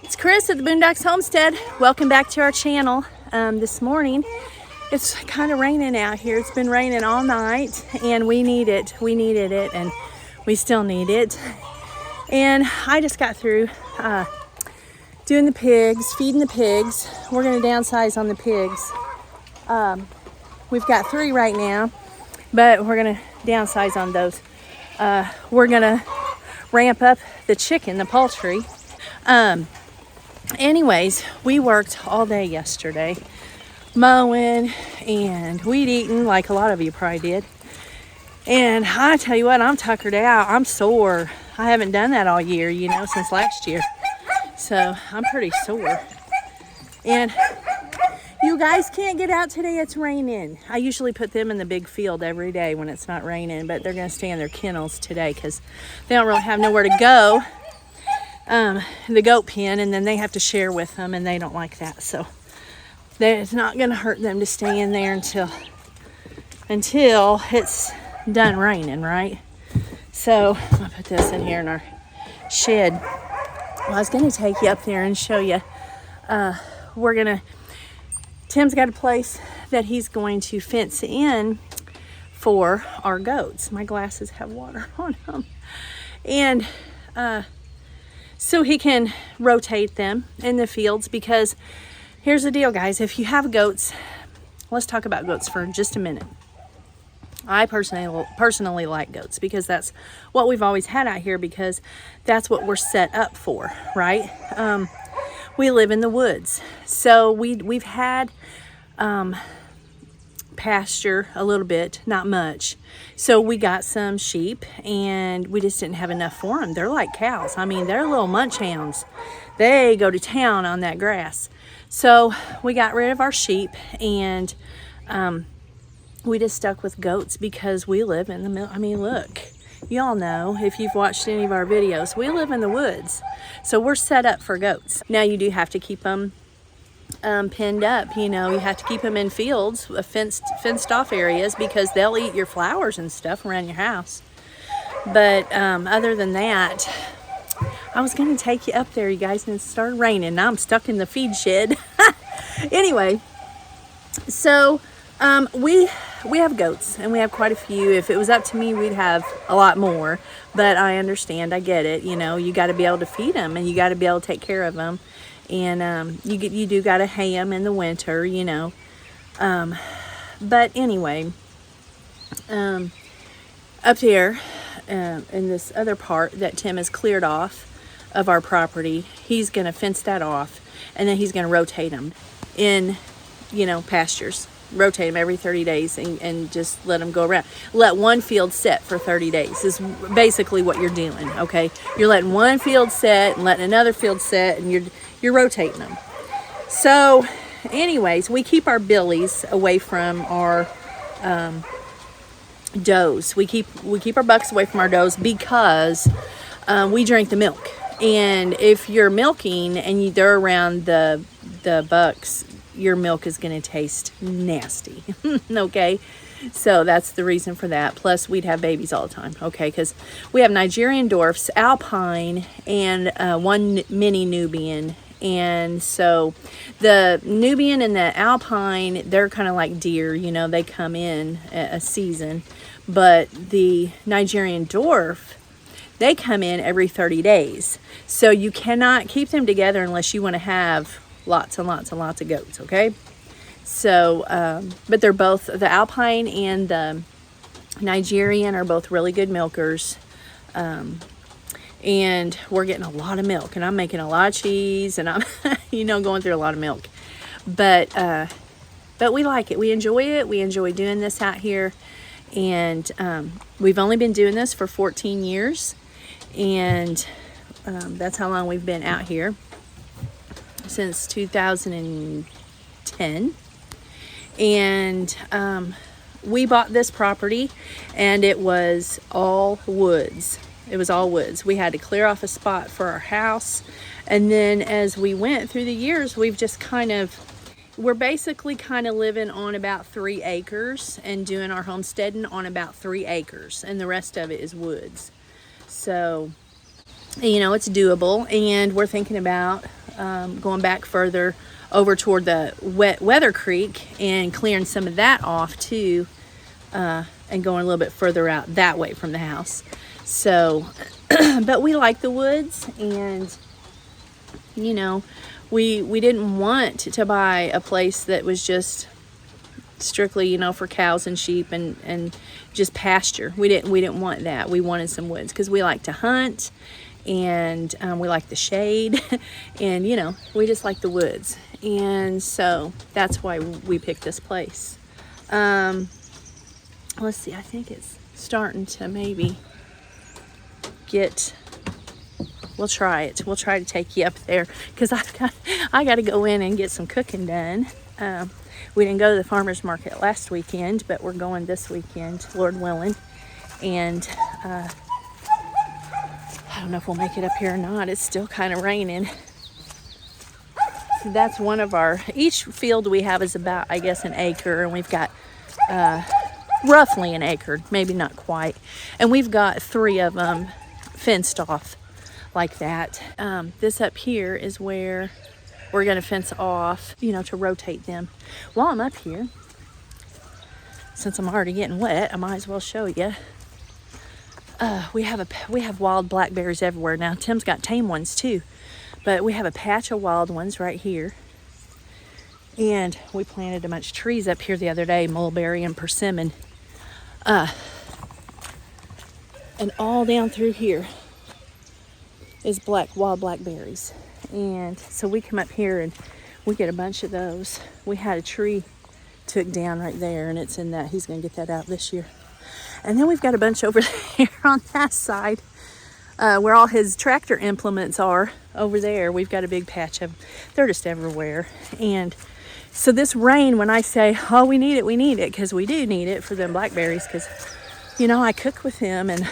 It's Chris at the Boondocks Homestead. Welcome back to our channel. This morning, it's kind of raining out here. It's been raining all night, and we need it. We needed it, and we still need it. And I just got through doing the pigs, feeding the pigs. We're going to downsize on the pigs. We've got 3 right now, but we're going to downsize on those. We're going to ramp up the chicken, the poultry. Anyways, we worked all day yesterday mowing and weed eating, like a lot of you probably did. And I tell you what, I'm tuckered out. I'm sore. I haven't done that all year, since last year. So I'm pretty sore. And you guys can't get out today. It's raining. I usually put them in the big field every day when it's not raining, but they're going to stay in their kennels today because they don't really have nowhere to go. The goat pen, and then they have to share with them, and they don't like that. So it's not going to hurt them to stay in there until it's done raining, right? So I'll put this in here in our shed. Well, I was going to take you up there and show you. Tim's got a place that he's going to fence in for our goats. My glasses have water on them. And so he can rotate them in the fields, because here's the deal, guys. If you have goats, let's talk about goats for just a minute. I personally like goats because that's what we've always had out here, because that's what we're set up for, right? We live in the woods, so we've had pasture a little bit, not much. So we got some sheep, and we just didn't have enough for them. They're like cows. I mean, they're little munch hounds. They go to town on that grass. So we got rid of our sheep, and we just stuck with goats because we live in the middle. I mean, look, y'all know, if you've watched any of our videos, we live in the woods. So we're set up for goats. Now you do have to keep them penned up. You have to keep them in fields, fenced off areas, because they'll eat your flowers and stuff around your house. But other than that, I was going to take you up there, you guys, and it started raining. Now I'm stuck in the feed shed. Anyway, so we have goats, and we have quite a few. If it was up to me, we'd have a lot more, but I understand. I get it. You got to be able to feed them, and you got to be able to take care of them. And you do got to hay them in the winter, but anyway, up here in this other part that Tim has cleared off of our property, he's going to fence that off, and then he's going to rotate them in, pastures. Rotate them every 30 days and just let them go around. Let one field set for 30 days is basically what you're doing, okay? You're letting one field set and letting another field set, and you're rotating them. So anyways, we keep our billies away from our does. We keep our bucks away from our does because we drink the milk. And if you're milking and they're around the bucks, your milk is going to taste nasty. Okay, so that's the reason for that. Plus we'd have babies all the time, okay, because we have Nigerian dwarfs, Alpine, and one mini Nubian. And so the Nubian and the Alpine, they're kind of like deer, they come in a season. But the Nigerian dwarf, they come in every 30 days. So you cannot keep them together unless you want to have lots and lots and lots of goats, okay? So, but they're both, the Alpine and the Nigerian are both really good milkers. And we're getting a lot of milk, and I'm making a lot of cheese, and I'm, going through a lot of milk. But we like it. We enjoy it. We enjoy doing this out here. And we've only been doing this for 14 years. And that's how long we've been out here. Since 2010. And we bought this property, and it was all woods. It was all woods. We had to clear off a spot for our house, and then as we went through the years, we've just we're basically living on about 3 acres and doing our homesteading on about 3 acres, and the rest of it is woods. So, it's doable, and we're thinking about going back further over toward the wet weather creek and clearing some of that off too, and going a little bit further out that way from the house. So but we like the woods, and you know, we didn't want to buy a place that was just strictly, you know, for cows and sheep and just pasture. We didn't want that. We wanted some woods because we like to hunt, and we like the shade and you know, we just like the woods. And so that's why we picked this place. Let's see, I think it's starting to maybe get, we'll try it. We'll try to take you up there because I got to go in and get some cooking done. We didn't go to the farmer's market last weekend, but we're going this weekend, Lord willing. And I don't know if we'll make it up here or not. It's still kind of raining. So that's one of our, each field we have is about, I guess, an acre, and we've got roughly an acre, maybe not quite. And we've got 3 of them fenced off like that. This up here is where we're going to fence off, you know, to rotate them. While I'm up here, since I'm already getting wet, I might as well show you. We have wild blackberries everywhere. Now Tim's got tame ones too, but we have a patch of wild ones right here. And we planted a bunch of trees up here the other day, mulberry and persimmon. And all down through here is wild blackberries. And so we come up here and we get a bunch of those. We had a tree took down right there, and it's in that. He's going to get that out this year. And then we've got a bunch over there on that side, where all his tractor implements are over there. We've got a big patch of them. They're just everywhere. And so this rain, when I say, oh, we need it, because we do need it for them blackberries, because, you know, I cook with them and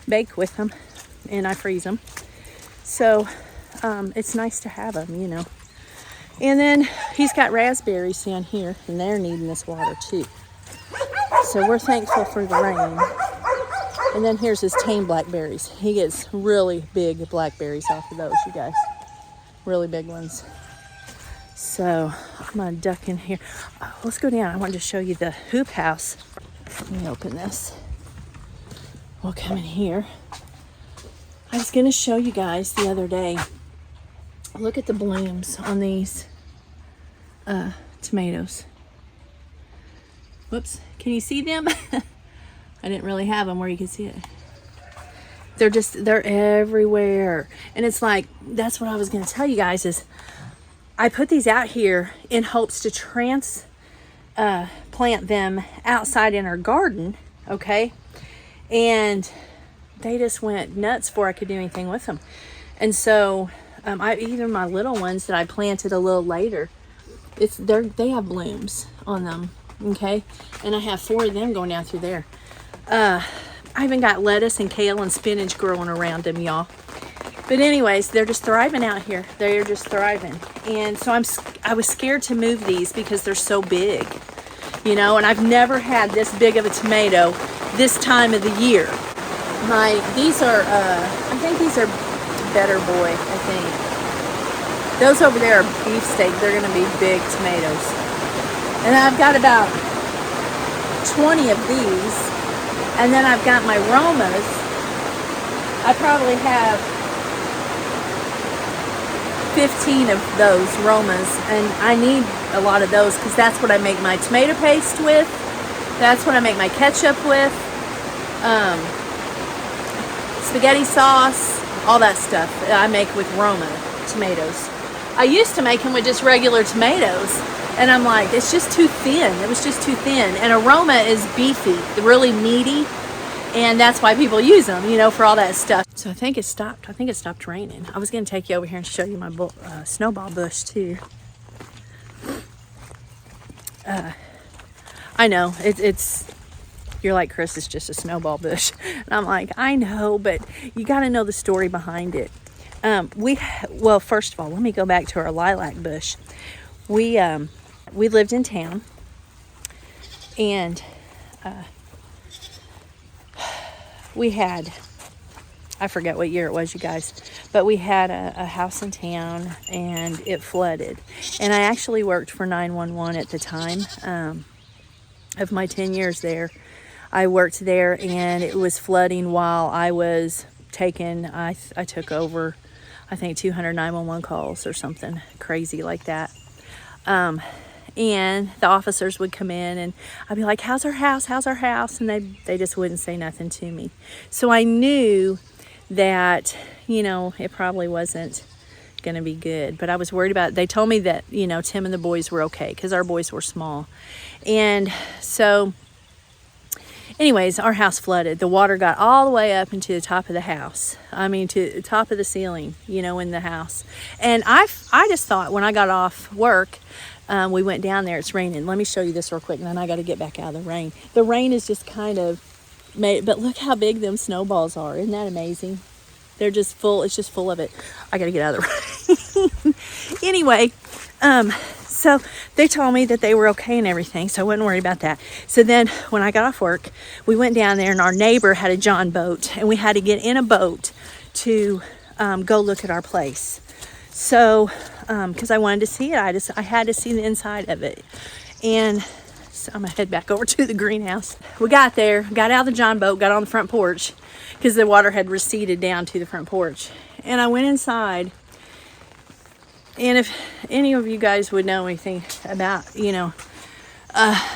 bake with them, and I freeze them. So it's nice to have them, you know. And then he's got raspberries down here, and they're needing this water too. So we're thankful for the rain. And then here's his tame blackberries. He gets really big blackberries off of those, you guys. Really big ones. So I'm going to duck in here. Let's go down. I wanted to show you the hoop house. Let me open this. We'll come in here. I was going to show you guys the other day. Look at the blooms on these tomatoes. Whoops. Can you see them? I didn't really have them where you can see it. They're everywhere. And it's like, that's what I was going to tell you guys is I put these out here in hopes to plant them outside in our garden. Okay. And they just went nuts before I could do anything with them. And so even my little ones that I planted a little later, they have blooms on them. Okay. And I have 4 of them going down through there. I even got lettuce and kale and spinach growing around them, y'all. But anyways, they're just thriving out here. They're just thriving. And so I was scared to move these because they're so big, you know, and I've never had this big of a tomato this time of the year. These are, I think these are Better Boy, I think. Those over there are beefsteak. They're going to be big tomatoes. And I've got about 20 of these. And then I've got my Romas. I probably have 15 of those Romas. And I need a lot of those because that's what I make my tomato paste with. That's what I make my ketchup with. Spaghetti sauce, all that stuff I make with Roma tomatoes. I used to make them with just regular tomatoes, and I'm like, it's just too thin. It was just too thin. And aroma is beefy, really meaty, and that's why people use them, you know, for all that stuff. So I think it stopped. I think it stopped raining. I was going to take you over here and show you my snowball bush too. I know it's. You're like, Chris, it's just a snowball bush. And I'm like, I know, but you got to know the story behind it. Well, first of all, let me go back to our lilac bush. We lived in town, and we had I forget what year it was, you guys, but we had a house in town and it flooded. And I actually worked for 911 at the time of my 10 years there. I worked there and it was flooding while I was taking, I took over, I think 200 911 calls or something crazy like that. And the officers would come in and I'd be like, how's our house? How's our house? And they just wouldn't say nothing to me. So I knew that, you know, it probably wasn't going to be good, but I was worried about it. They told me that, you know, Tim and the boys were okay because our boys were small. And so anyways, our house flooded. The water got all the way up into the top of the house. I mean, to the top of the ceiling, you know, in the house. And I just thought when I got off work, we went down there. It's raining. Let me show you this real quick, and then I got to get back out of the rain. The rain is just kind of made, but look how big them snowballs are. Isn't that amazing? They're just full. It's just full of it. I got to get out of the rain. Anyway, so they told me that they were okay and everything, so I wasn't worried about that. So then when I got off work, we went down there, and our neighbor had a John boat, and we had to get in a boat to go look at our place. So, because I wanted to see it, I had to see the inside of it. And so I'm gonna head back over to the greenhouse. We got there, got out of the John boat, got on the front porch because the water had receded down to the front porch. And I went inside. And if any of you guys would know anything about, you know,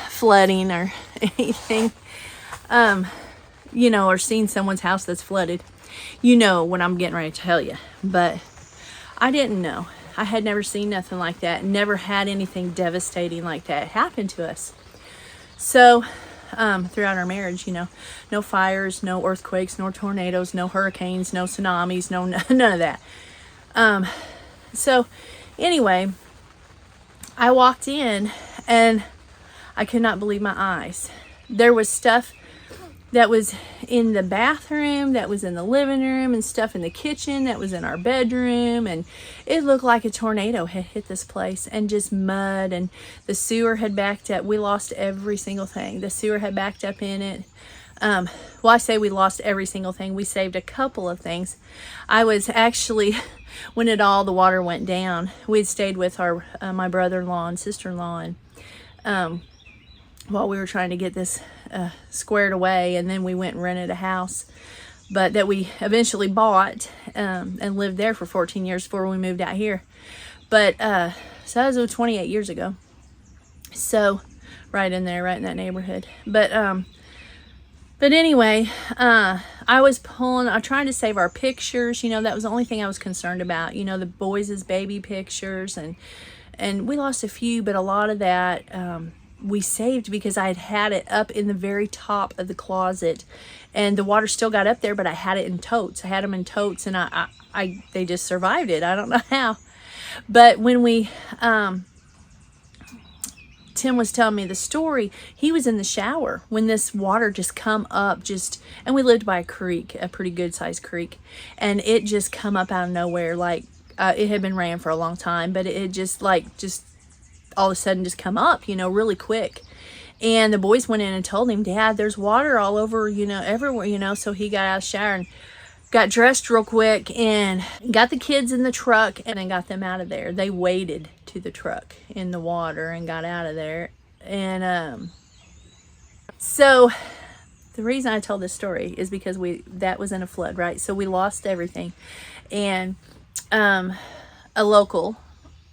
flooding or anything, you know, or seen someone's house that's flooded, you know what I'm getting ready to tell you. But I didn't know. I had never seen nothing like that. Never had anything devastating like that happen to us. So, throughout our marriage, you know, no fires, no earthquakes, no tornadoes, no hurricanes, no tsunamis, none of that. So anyway, I walked in and I could not believe my eyes. There was stuff that was in the bathroom, that was in the living room, and stuff in the kitchen that was in our bedroom, and it looked like a tornado had hit this place, and just mud, and the sewer had backed up. We lost every single thing. The sewer had backed up in it. Well, I say we lost every single thing. We saved a couple of things. I was actually, when the water went down, we'd stayed with our my brother-in-law and sister-in-law, and while we were trying to get this squared away, and then we went and rented a house, but that we eventually bought and lived there for 14 years before we moved out here. But so that was 28 years ago. So right in there, right in that neighborhood. But anyway, I tried to save our pictures. You know, that was the only thing I was concerned about. You know, the boys' baby pictures, and we lost a few, but a lot of that we saved because I had it up in the very top of the closet, and the water still got up there, but I had it in totes. I had them in totes, and they just survived it. I don't know how. But when Tim was telling me the story, he was in the shower when this water just come up, and we lived by a creek, a pretty good sized creek, and it just come up out of nowhere. Like it had been raining for a long time, but it just all of a sudden just come up, you know, really quick. And the boys went in and told him, Dad, there's water all over, you know, everywhere, you know. So he got out of the shower and got dressed real quick and got the kids in the truck and then got them out of there. They waded to the truck in the water and got out of there. And so the reason I told this story is because that was in a flood, right? So we lost everything. And a local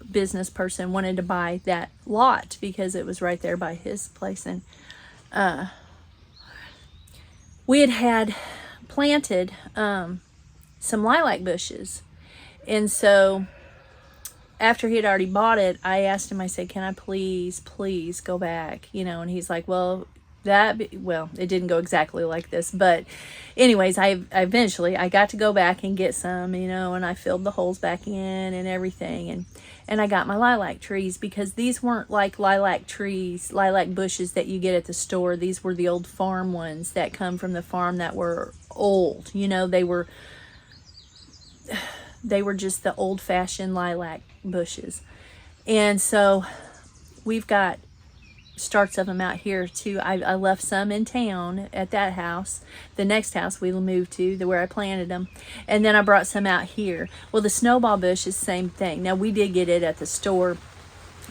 business person wanted to buy that lot because it was right there by his place, and we had planted some lilac bushes. And so after he had already bought it, I asked him, I said, can I please go back, you know? And he's like, well, it didn't go exactly like this, but anyways, I eventually got to go back and get some, you know, and I filled the holes back in and everything, and I got my lilac trees, because these weren't like lilac bushes that you get at the store. These were the old farm ones that come from the farm that were old, you know. They were just the old-fashioned lilac bushes. And so we've got starts of them out here too. I left some in town at that house, the next house we moved to, where I planted them, and then I brought some out here. Well, the snowball bush is the same thing. Now, we did get it at the store,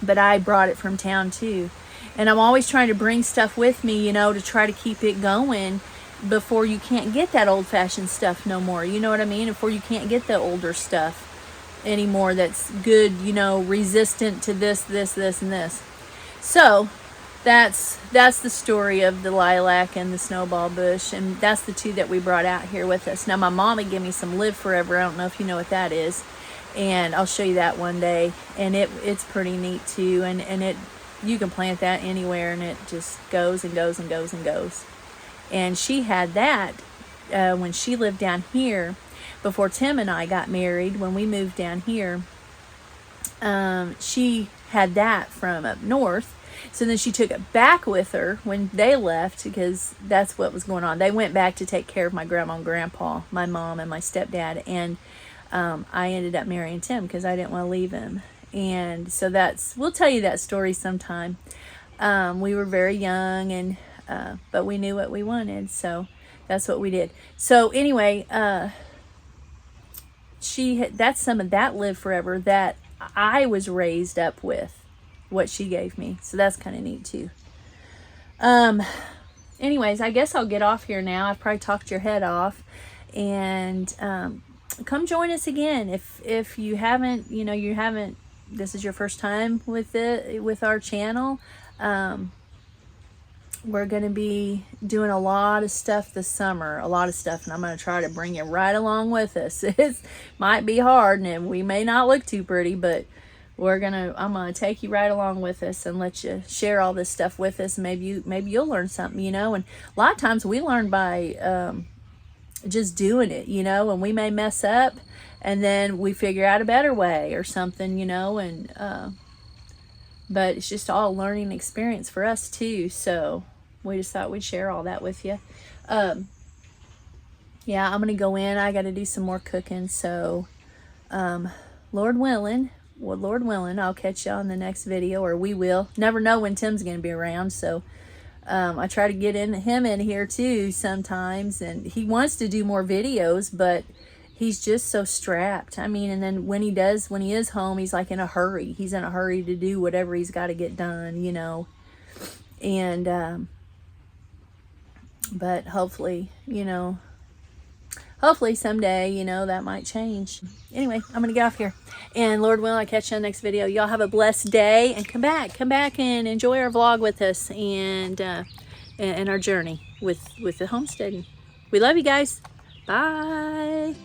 but I brought it from town too. And I'm always trying to bring stuff with me, you know, to try to keep it going before you can't get that old-fashioned stuff no more. You know what I mean? Before you can't get the older stuff anymore that's good, you know, resistant to this, and this. So that's the story of the lilac and the snowball bush, and that's the two that we brought out here with us. Now, my mama gave me some Live Forever. I don't know if you know what that is, and I'll show you that one day. And it's pretty neat too, and it, you can plant that anywhere, and it just goes and goes and goes and goes. And she had that when she lived down here before Tim and I got married. When we moved down here, she had that from up north. So then she took it back with her when they left, because that's what was going on. They went back to take care of my grandma and grandpa, my mom and my stepdad. And I ended up marrying Tim because I didn't want to leave him. And so we'll tell you that story sometime. We were very young, and but we knew what we wanted, so that's what we did. So anyway, that's some of that Live Forever that I was raised up with, what she gave me. So that's kind of neat too. Anyways, I guess I'll get off here now. I've probably talked your head off, and come join us again if you haven't, this is your first time with our channel. We're going to be doing a lot of stuff this summer, and I'm going to try to bring you right along with us. It might be hard, and we may not look too pretty, but I'm going to take you right along with us and let you share all this stuff with us. Maybe you'll learn something, and a lot of times we learn by just doing it, and we may mess up, and then we figure out a better way or something, but it's just all learning experience for us too. So we just thought we'd share all that with you. Yeah, I'm going to go in. I got to do some more cooking. So, Lord willing, I'll catch you on the next video, or we will. Never know when Tim's going to be around. So, I try to get him in here too sometimes, and he wants to do more videos, but he's just so strapped. I mean, and then when he is home, he's like in a hurry. He's in a hurry to do whatever he's got to get done, and, but hopefully someday, that might change. Anyway, I'm going to get off here, and Lord willing, I'll catch you on the next video. Y'all have a blessed day, and come back and enjoy our vlog with us, and our journey with the homesteading. We love you guys. Bye.